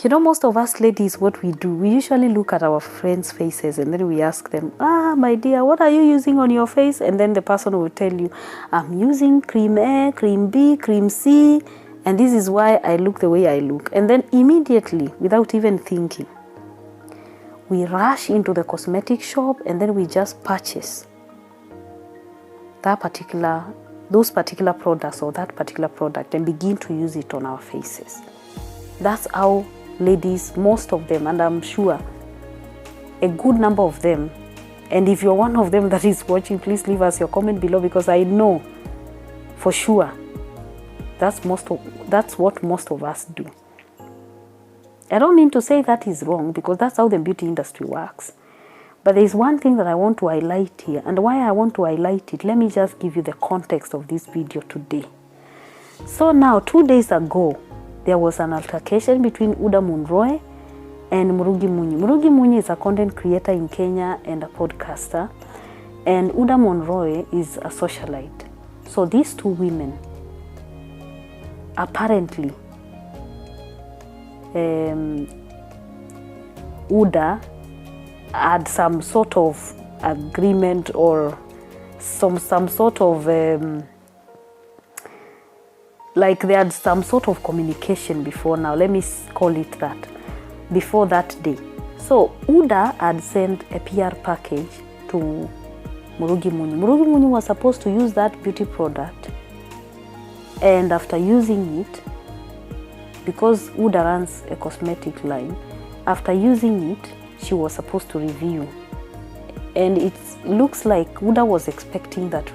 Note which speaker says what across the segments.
Speaker 1: You know, most of us ladies, what we do, we usually look at our friends' faces and then we ask them, my dear, what are you using on your face? And then the person will tell you, I'm using cream A, cream B, cream C, and this is why I look the way I look. And then immediately, without even thinking, we rush into the cosmetic shop and then we just purchase those particular products or that particular product and begin to use it on our faces. That's how ladies, most of them, and I'm sure a good number of them, and if you're one of them that is watching, please leave us your comment below, because I know for sure that's what most of us do. I don't mean to say that is wrong, because that's how the beauty industry works. But there's one thing that I want to highlight here, and why I want to highlight it, let me just give you the context of this video today. So now, 2 days ago, there was an altercation between Huddah Monroe and Murugi Munyi. Murugi Munyi is a content creator in Kenya and a podcaster, and Huddah Monroe is a socialite. So these two women, apparently, Huddah had some sort of agreement or some sort of like they had some sort of communication before now, let me call it that, before that day. So Huddah had sent a PR package to Murugi Munyi. Murugi Munyi was supposed to use that beauty product, and after using it, because Huddah runs a cosmetic line, after using it, she was supposed to review. And it looks like Huddah was expecting that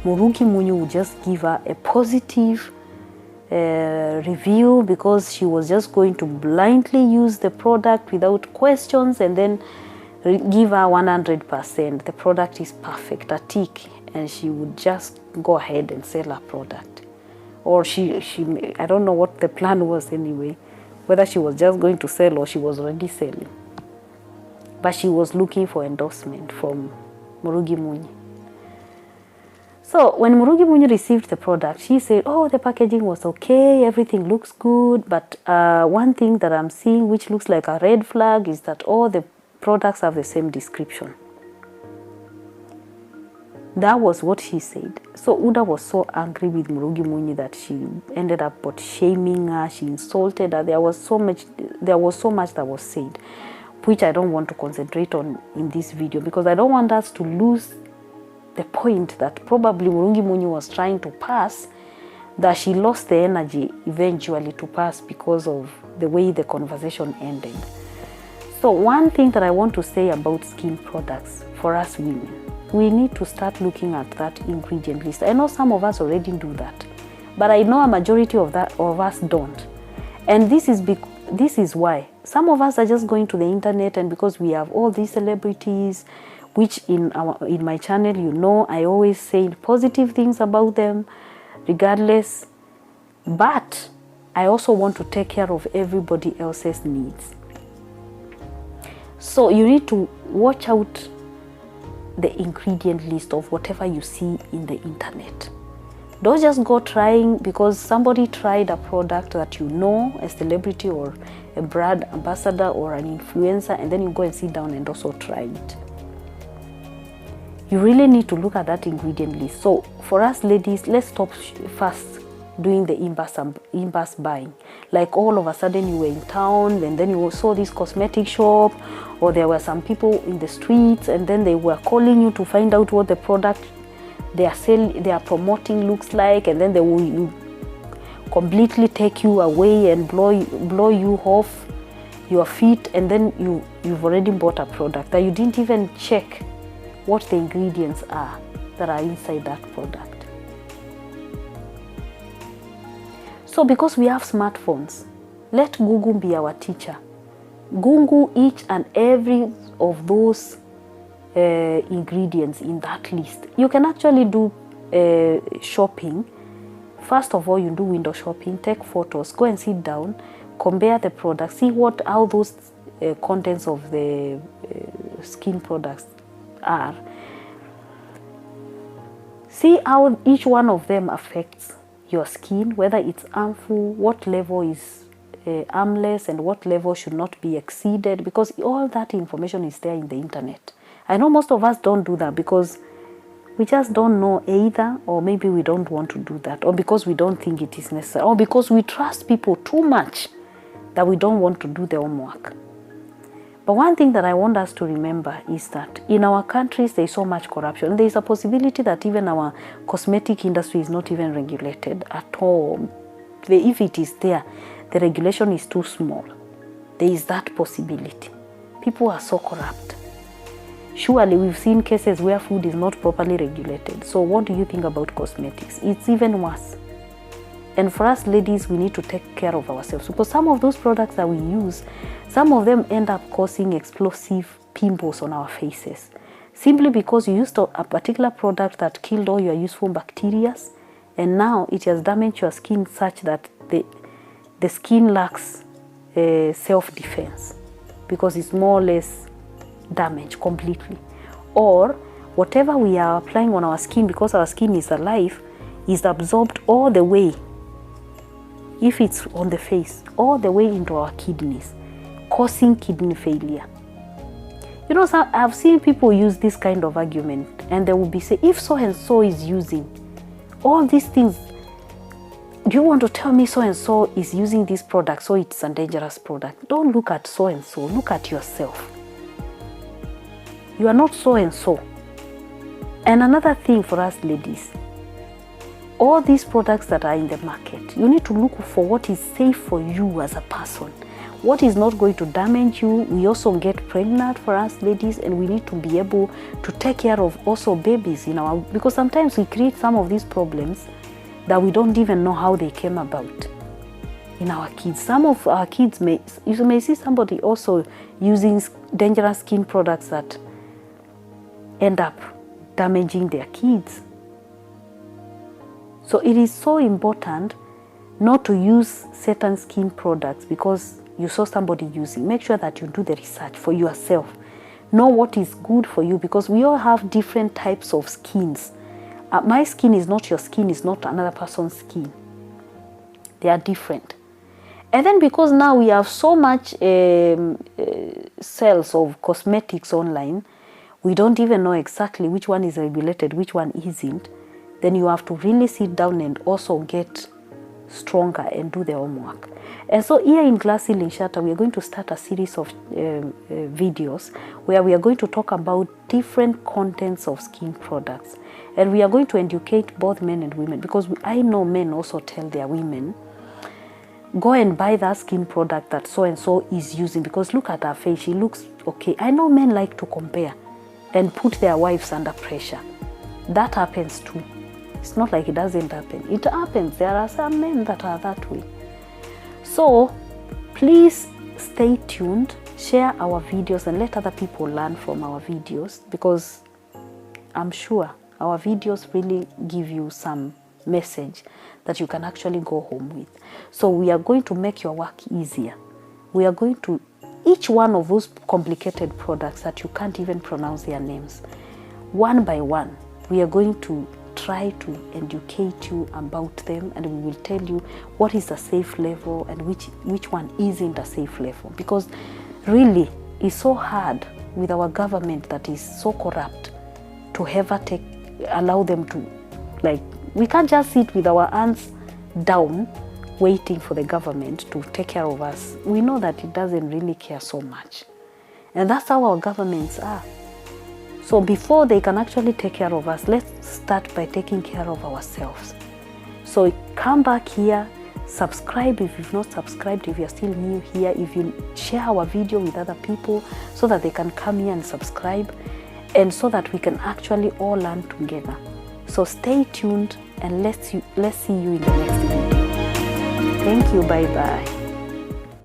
Speaker 1: Murugi Munyi would just give her a positive review, because she was just going to blindly use the product without questions and then give her 100%. The product is perfect, a tick, and she would just go ahead and sell her product. Or she I don't know what the plan was anyway, whether she was just going to sell or she was already selling. But she was looking for endorsement from Murugi Munyi. So when Murugi Munyi received the product, she said, oh, the packaging was okay, everything looks good, but one thing that I'm seeing which looks like a red flag is that all the products have the same description. That was what she said. So Huddah was so angry with Murugi Munyi that she ended up shaming her, she insulted her. There was so much that was said, which I don't want to concentrate on in this video, because I don't want us to lose the point that probably Murugi Munyi was trying to pass, that she lost the energy eventually to pass because of the way the conversation ended. So one thing that I want to say about skin products for us women, we need to start looking at that ingredient list. I know some of us already do that, but I know a majority of us don't. And this is why some of us are just going to the internet, and because we have all these celebrities, which in my channel, you know, I always say positive things about them regardless, but I also want to take care of everybody else's needs. So you need to watch out the ingredient list of whatever you see in the internet. Don't just go trying because somebody tried a product that you know, a celebrity or a brand ambassador or an influencer, and then you go and sit down and also try it. You really need to look at that ingredient list. So for us ladies, let's stop first doing the impulse buying. Like all of a sudden you were in town and then you saw this cosmetic shop, or there were some people in the streets and then they were calling you to find out what the product they are promoting looks like, and then they will completely take you away and blow you off your feet, and then you've already bought a product that you didn't even check what the ingredients are that are inside that product. So because we have smartphones, let Google be our teacher. Google each and every of those ingredients in that list. You can actually do shopping. First of all, you do window shopping, take photos, go and sit down, compare the products, see how those contents of the skin products are. See how each one of them affects your skin, whether it's harmful, what level is harmless and what level should not be exceeded, because all that information is there in the internet. I know most of us don't do that because we just don't know either, or maybe we don't want to do that, or because we don't think it is necessary, or because we trust people too much that we don't want to do the homework. But one thing that I want us to remember is that in our countries, there is so much corruption. There is a possibility that even our cosmetic industry is not even regulated at all. If it is there, the regulation is too small. There is that possibility. People are so corrupt. Surely we've seen cases where food is not properly regulated. So what do you think about cosmetics? It's even worse. And for us ladies, we need to take care of ourselves, because some of those products that we use, some of them end up causing explosive pimples on our faces, simply because you used a particular product that killed all your useful bacteria, and now it has damaged your skin such that the skin lacks self-defense, because it's more or less damaged completely. Or whatever we are applying on our skin, because our skin is alive, is absorbed all the way, if it's on the face, all the way into our kidneys, causing kidney failure. You know, I've seen people use this kind of argument, and they will be saying, if so and so is using all these things, do you want to tell me so and so is using this product, so it's a dangerous product? Don't look at so and so, look at yourself. You are not so and so. And another thing for us ladies, all these products that are in the market, you need to look for what is safe for you as a person, what is not going to damage you. We also get pregnant for us ladies, and we need to be able to take care of also babies because sometimes we create some of these problems that we don't even know how they came about in our kids. Some of our kids you may see somebody also using dangerous skin products that end up damaging their kids. So it is so important not to use certain skin products because you saw somebody using. Make sure that you do the research for yourself. Know what is good for you, because we all have different types of skins. My skin is not your skin, is not another person's skin. They are different. And then because now we have so much sales of cosmetics online, we don't even know exactly which one is regulated, which one isn't. Then you have to really sit down and also get stronger and do the homework. And so here in Glassy Linshata, we are going to start a series of videos where we are going to talk about different contents of skin products. And we are going to educate both men and women, because I know men also tell their women, go and buy that skin product that so-and-so is using, because look at her face, she looks okay. I know men like to compare and put their wives under pressure. That happens too. It's not like it doesn't happen. It happens. There are some men that are that way. So please stay tuned, share our videos, and let other people learn from our videos, because I'm sure our videos really give you some message that you can actually go home with. So we are going to make your work easier. We are going to, each one of those complicated products that you can't even pronounce their names, one by one, we are going to try to educate you about them, and we will tell you what is a safe level and which one isn't a safe level. Because really it's so hard with our government that is so corrupt to ever allow them to, like, we can't just sit with our hands down waiting for the government to take care of us. We know that it doesn't really care so much, and that's how our governments are. So before they can actually take care of us, let's start by taking care of ourselves. So come back here, subscribe if you've not subscribed, if you're still new here, if you share our video with other people so that they can come here and subscribe, and so that we can actually all learn together. So stay tuned, and let's see you in the next video. Thank you, bye-bye.